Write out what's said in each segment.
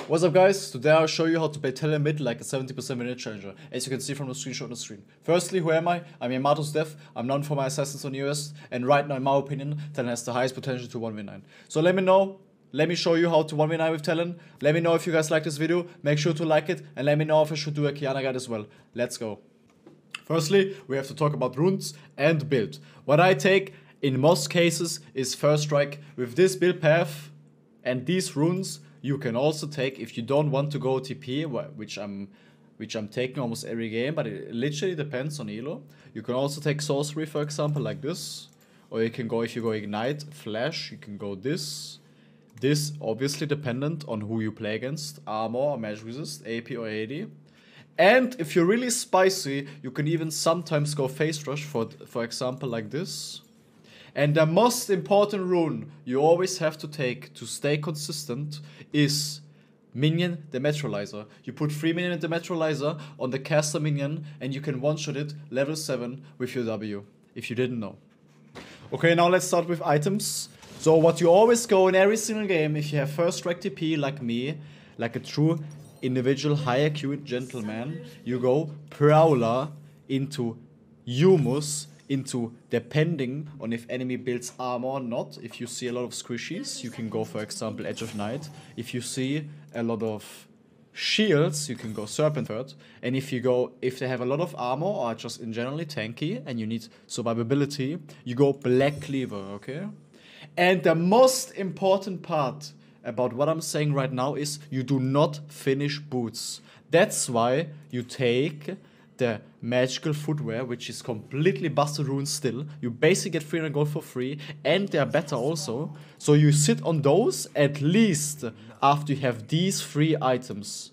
What's up guys, today I'll show you how to play Talon mid like a 70% minute challenger, as you can see from the screenshot on the screen. Firstly, who am I? I'm YamatosDeath, I'm known for my assassins on EOS, and right now in my opinion, Talon has the highest potential to 1v9. So let me show you how to 1v9 with Talon. Let me know if you guys like this video, make sure to like it, and let me know if I should do a Kiana guide as well. Let's go. Firstly, we have to talk about runes and build. What I take in most cases is first strike with this build path and these runes. You can also take, if you don't want to go TP, which I'm taking almost every game, but it literally depends on elo. You can also take sorcery, for example, like this, or you can go, if you go ignite, flash, you can go this. This obviously dependent on who you play against, armor or magic resist, AP or AD. And if you're really spicy, you can even sometimes go face rush, for example, like this. And the most important rune you always have to take to stay consistent is Minion Demetralizer. You put 3 Minion Demetralizer on the caster minion and you can one-shot it level 7 with your W, if you didn't know. Okay, now let's start with items. So what you always go in every single game, if you have first strike TP like me, like a true individual high IQ gentleman, you go Prowler into Humus, into depending on if enemy builds armor or not. If you see a lot of squishies, you can go, for example, Edge of Night. If you see a lot of shields, you can go Serpent Hurt. And if they have a lot of armor or are just in generally tanky and you need survivability, you go Black Cleaver, okay? And the most important part about what I'm saying right now is you do not finish boots. That's why you take the magical footwear, which is completely busted runes still. You basically get 300 gold for free, and they are better also. So you sit on those at least after you have these 3 items.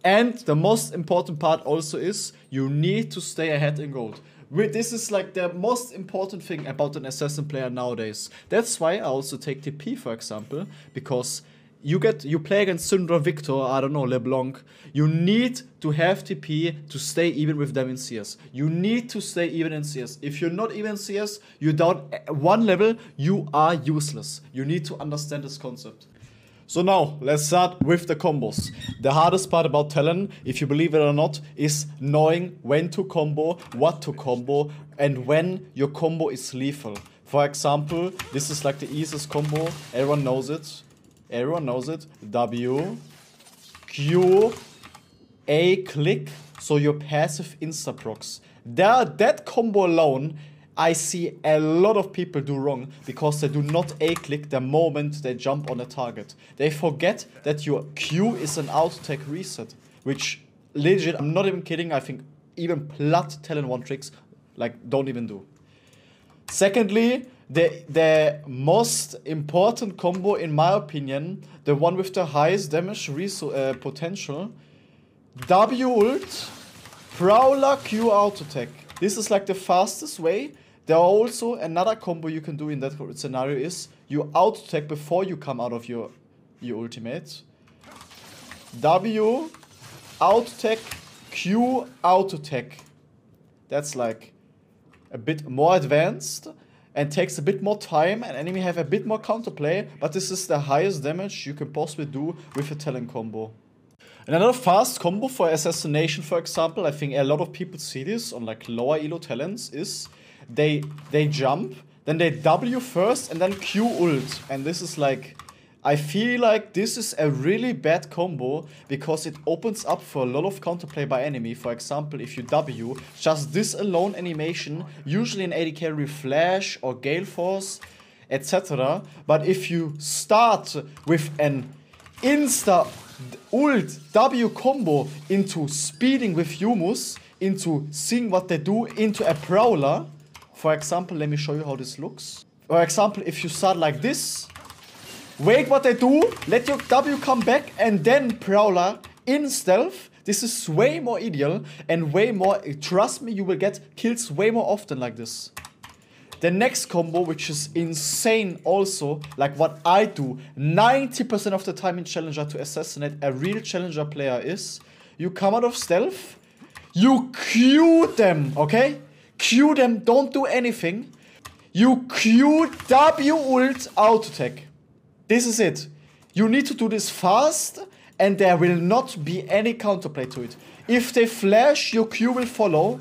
And the most important part also is you need to stay ahead in gold. This is like the most important thing about an assassin player nowadays. That's why I also take TP, for example, because you play against Syndra, Victor, I don't know, LeBlanc. You need to have TP to stay even with them in CS. You need to stay even in CS. If you're not even in CS, you're down 1 level, you are useless. You need to understand this concept. So now, let's start with the combos. The hardest part about Talon, if you believe it or not, is knowing when to combo, what to combo, and when your combo is lethal. For example, this is like the easiest combo, everyone knows it. Everyone knows it. W, Q, A, click. So your passive insta-procs. That combo alone, I see a lot of people do wrong because they do not A-click the moment they jump on a target. They forget that your Q is an auto-attack reset. Which, legit, I'm not even kidding, I think even plat Talon 1 tricks, like, don't even do. Secondly, the most important combo, in my opinion, the one with the highest damage potential, W ult, Prowler, Q auto attack. This is like the fastest way. There are also another combo you can do in that scenario is you auto attack before you come out of your ultimate. W, auto attack, Q auto attack. That's like a bit more advanced and takes a bit more time, and enemy have a bit more counterplay, but this is the highest damage you can possibly do with a Talon combo. Another fast combo for assassination, for example, I think a lot of people see this on like lower elo talents, is they jump, then they W first and then Q ult, and this is like, I feel like this is a really bad combo because it opens up for a lot of counterplay by enemy. For example, if you W, just this alone animation, usually an AD carry flash or gale force, etc. But if you start with an insta ult W combo into speeding with Humus, into seeing what they do, into a Prowler, for example, let me show you how this looks. For example, if you start like this, wait what they do, let your W come back, and then Prowler in stealth. This is way more ideal and way more, trust me, you will get kills way more often like this. The next combo, which is insane also, like what I do 90% of the time in Challenger to assassinate a real Challenger player, is you come out of stealth, you Q them, okay? Q them, don't do anything. You Q W ult auto attack. This is it. You need to do this fast, and there will not be any counterplay to it. If they flash, your Q will follow.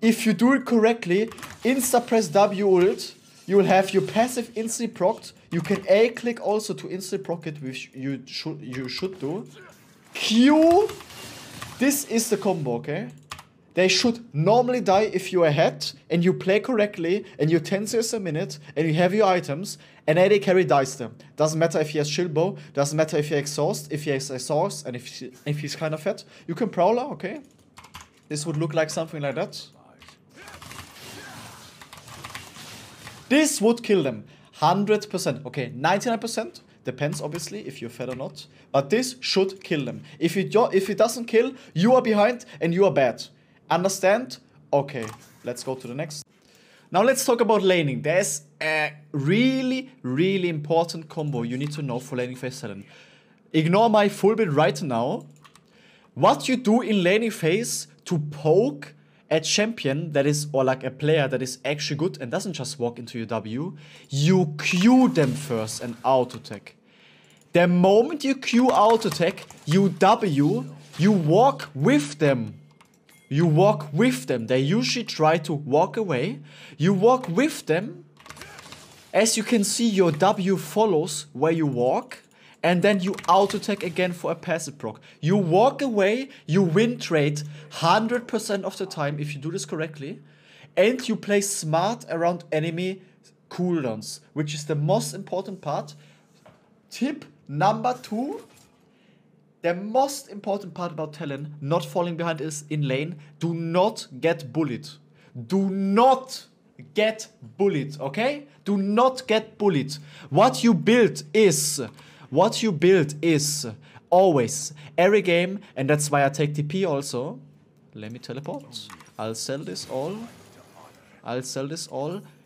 If you do it correctly, insta-press W ult, you will have your passive instantly procced. You can A-click also to instantly proc it, which you should do. Q, this is the combo, okay? They should normally die if you're ahead and you play correctly and you're 10 CS a minute and you have your items and AD carry dies them. Doesn't matter if he has shield bow, doesn't matter if he exhaust, if he has exhaust and if he's kind of fat. You can prowler, okay? This would look like something like that. This would kill them. 100%. Okay, 99%. Depends obviously if you're fat or not. But this should kill them. If it doesn't kill, you are behind and you are bad. Understand? Okay, let's go to the next. Now let's talk about laning. There's a really, really important combo you need to know for laning phase Talon. Ignore my full build right now. What you do in laning phase to poke a champion that is, or like a player that is actually good and doesn't just walk into your W, you Q them first and auto attack. The moment you Q auto attack, you W, you walk with them. You walk with them. They usually try to walk away. You walk with them. As you can see, your W follows where you walk. And then you auto-attack again for a passive proc. You walk away, you win trade 100% of the time if you do this correctly. And you play smart around enemy cooldowns, which is the most important part. Tip number 2. The most important part about Talon, not falling behind, is in lane. Do not get bullied. Do not get bullied, okay? Do not get bullied. What you build is always, every game, and that's why I take TP also. Let me teleport. I'll sell this all.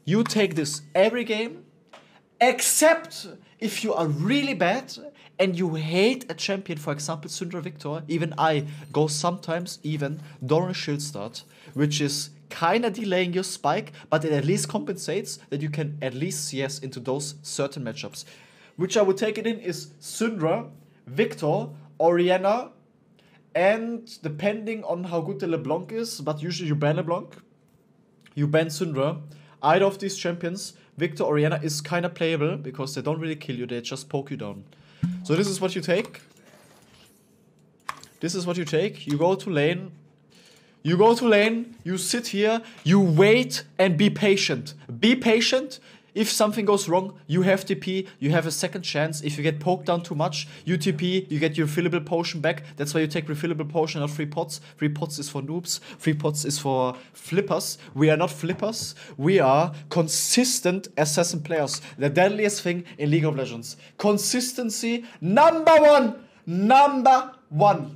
You take this every game, except if you are really bad and you hate a champion, for example, Syndra Victor. Even I go sometimes even Doran Shield start, which is kind of delaying your spike, but it at least compensates that you can at least CS into those certain matchups. Which I would take it in is Syndra, Victor, Orianna, and depending on how good the LeBlanc is, but usually you ban LeBlanc, you ban Syndra. Either of these champions, Victor, Orianna, is kind of playable because they don't really kill you, they just poke you down. So this is what you take. You go to lane. You sit here, you wait and be patient. Be patient. If something goes wrong, you have TP, you have a second chance. If you get poked down too much, you TP, you get your refillable potion back. That's why you take refillable potion, not free pots. Free pots is for noobs, free pots is for flippers. We are not flippers, we are consistent assassin players. The deadliest thing in League of Legends. Consistency, number one.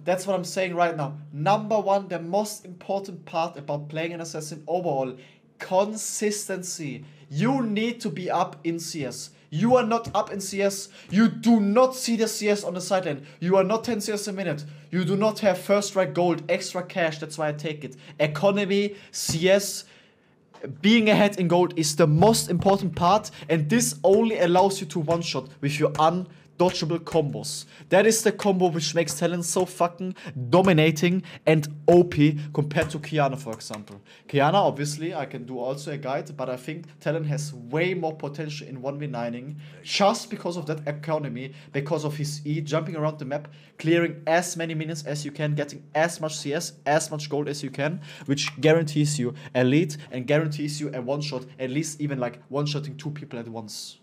That's what I'm saying right now. Number one, the most important part about playing an assassin overall. Consistency. You need to be up in CS. You are not up in CS. You do not see the CS on the sideline. You are not 10 CS a minute. You do not have first strike gold, extra cash. That's why I take it. Economy, CS, being ahead in gold is the most important part. And this only allows you to one-shot with your undodgeable combos. That is the combo which makes Talon so fucking dominating and OP compared to Qiyana, for example. Qiyana, obviously, I can do also a guide, but I think Talon has way more potential in 1v9ing just because of that economy, because of his E, jumping around the map, clearing as many minions as you can, getting as much CS, as much gold as you can, which guarantees you a lead and guarantees you a one-shot, at least even like one-shotting 2 people at once.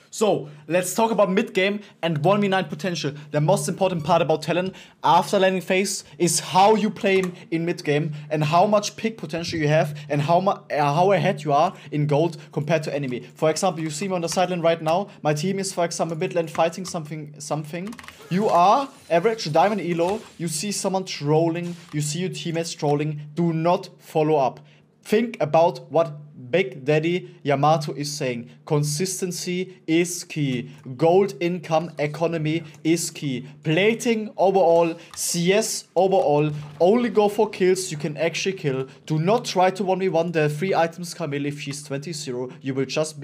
So, let's talk about mid-game and 1v9 potential. The most important part about Talon after landing phase is how you play him in mid-game and how much pick potential you have and how ahead you are in gold compared to enemy. For example, you see me on the sideline right now. My team is, for example, mid lane fighting something. You are average diamond elo. You see someone trolling. You see your teammates trolling. Do not follow up. Think about what Big Daddy Yamato is saying consistency is key. Gold income economy is key. Plating overall, CS overall. Only go for kills you can actually kill. Do not try to 1v1 the 3 items Camille if she's 20-0. You will just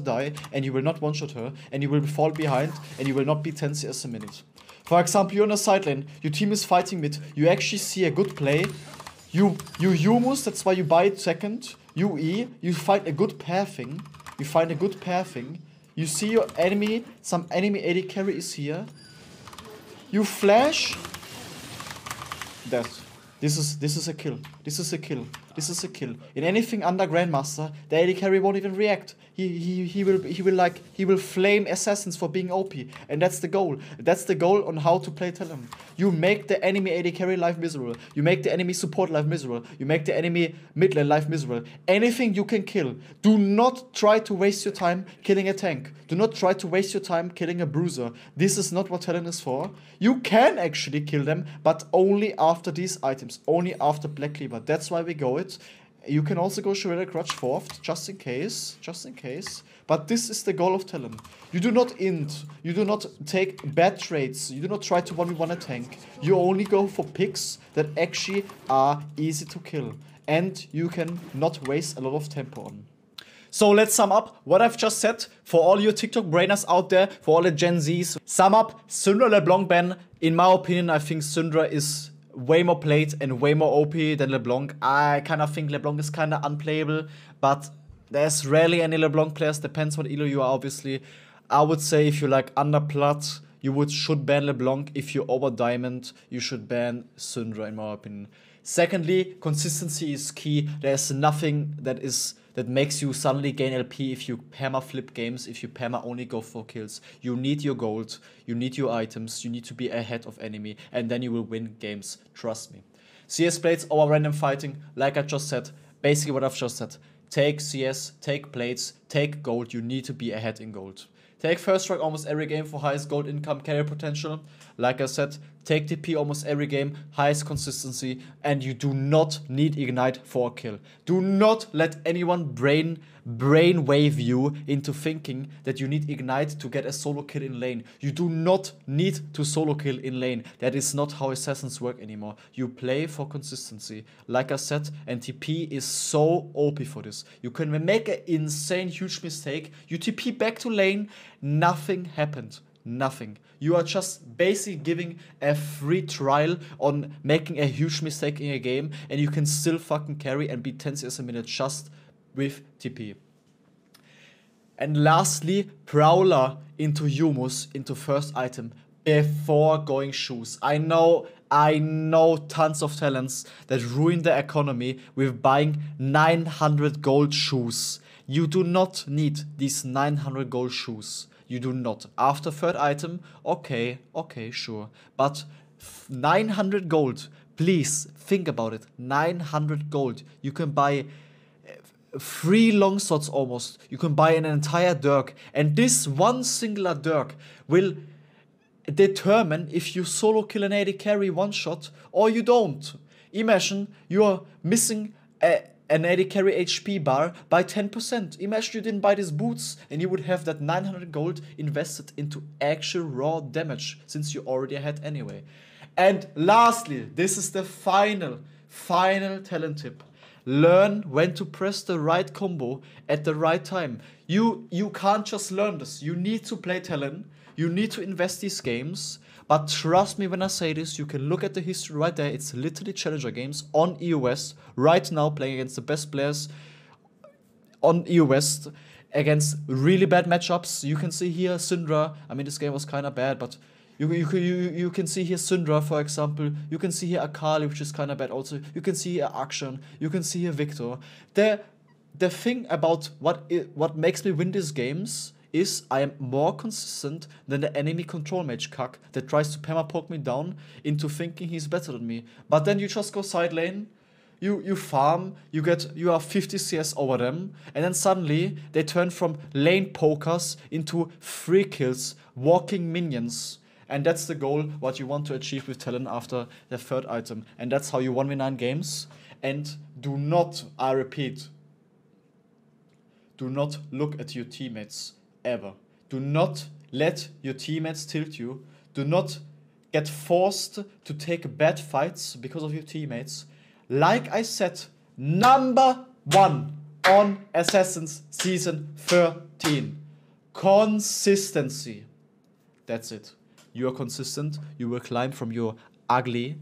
die and you will not one-shot her and you will fall behind and you will not be 10 CS a minute. For example, you're on a side lane, your team is fighting mid, you actually see a good play. You Humus, that's why you buy it second. You E, you find a good pair thing. You see your enemy, some enemy AD carry is here. You flash. Death. This is a kill. This is a kill. In anything under Grandmaster, the AD carry won't even react. He will flame assassins for being OP, and that's the goal. That's the goal on how to play Talon. You make the enemy AD carry life miserable. You make the enemy support life miserable. You make the enemy mid lane life miserable. Anything you can kill. Do not try to waste your time killing a tank. Do not try to waste your time killing a bruiser. This is not what Talon is for. You can actually kill them, but only after these items. Only after Black Cleaver. That's why we go it. You can also go Shredder Crutch 4th, just in case. But this is the goal of Talon. You do not int. You do not take bad trades. You do not try to 1v1 a tank. You only go for picks that actually are easy to kill. And you can not waste a lot of tempo on. So let's sum up what I've just said for all your TikTok brainers out there, for all the Gen Zs. Sum up, Syndra LeBlanc ban. In my opinion, I think Syndra is way more played and way more OP than LeBlanc. I kind of think LeBlanc is kind of unplayable, but there's rarely any LeBlanc players. Depends what elo you are, obviously. I would say if you like under plat, you should ban LeBlanc. If you're over diamond, you should ban Syndra, in my opinion. Secondly, consistency is key. There's nothing that makes you suddenly gain LP if you perma flip games, if you perma only go for kills. You need your gold, you need your items, you need to be ahead of enemy, and then you will win games, trust me. CS plates over random fighting, like I just said, basically what I've just said. Take CS, take plates, take gold, you need to be ahead in gold. Take first strike almost every game for highest gold income carry potential. Like I said, take TP almost every game, highest consistency, and you do not need Ignite for a kill. Do not let anyone brainwave you into thinking that you need Ignite to get a solo kill in lane. You do not need to solo kill in lane. That is not how assassins work anymore. You play for consistency. Like I said, and TP is so OP for this. You can make an insane huge mistake. You TP back to lane, nothing happened. Nothing. You are just basically giving a free trial on making a huge mistake in a game, and you can still fucking carry and beat 10 CS a minute just with TP. And lastly, Prowler into Humus, into first item before going shoes. I know tons of talents that ruin their economy with buying 900 gold shoes. You do not need these 900 gold shoes. You do not. After third item, okay, sure. But 900 gold, please think about it. 900 gold. You can buy 3 long swords almost. You can buy an entire Dirk. And this one singular Dirk will determine if you solo kill an AD carry one shot or you don't. Imagine you are missing an AD carry HP bar by 10%. Imagine you didn't buy these boots and you would have that 900 gold invested into actual raw damage since you already had anyway. And lastly, this is the final talent tip. Learn when to press the right combo at the right time. You can't just learn this. You need to play Talon. You need to invest these games. But trust me when I say this, you can look at the history right there. It's literally Challenger games on EU West right now, playing against the best players on EU West against really bad matchups. You can see here Syndra. I mean, this game was kind of bad, but you can see here Syndra, for example. You can see here Akali, which is kind of bad also. You can see here Akshan. You can see here Victor. The thing about what makes me win these games is I am more consistent than the enemy control mage cuck that tries to perma-poke me down into thinking he's better than me. But then you just go side lane, you farm, you are 50 CS over them, and then suddenly they turn from lane pokers into free kills, walking minions. And that's the goal, what you want to achieve with Talon after the third item. And that's how you 1v9 games. And do not, I repeat, do not look at your teammates ever. Do not let your teammates tilt you. Do not get forced to take bad fights because of your teammates. Like I said, number 1 on Assassins Season 13. Consistency. That's it. You are consistent. You will climb from your ugly,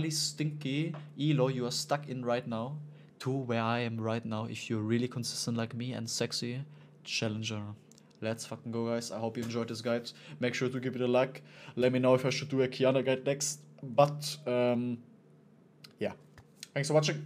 stinky elo you are stuck in right now to where I am right now. If you're really consistent like me and sexy, challenger. Let's fucking go, guys. I hope you enjoyed this guide. Make sure to give it a like. Let me know if I should do a Kiana guide next. But, yeah. Thanks for watching.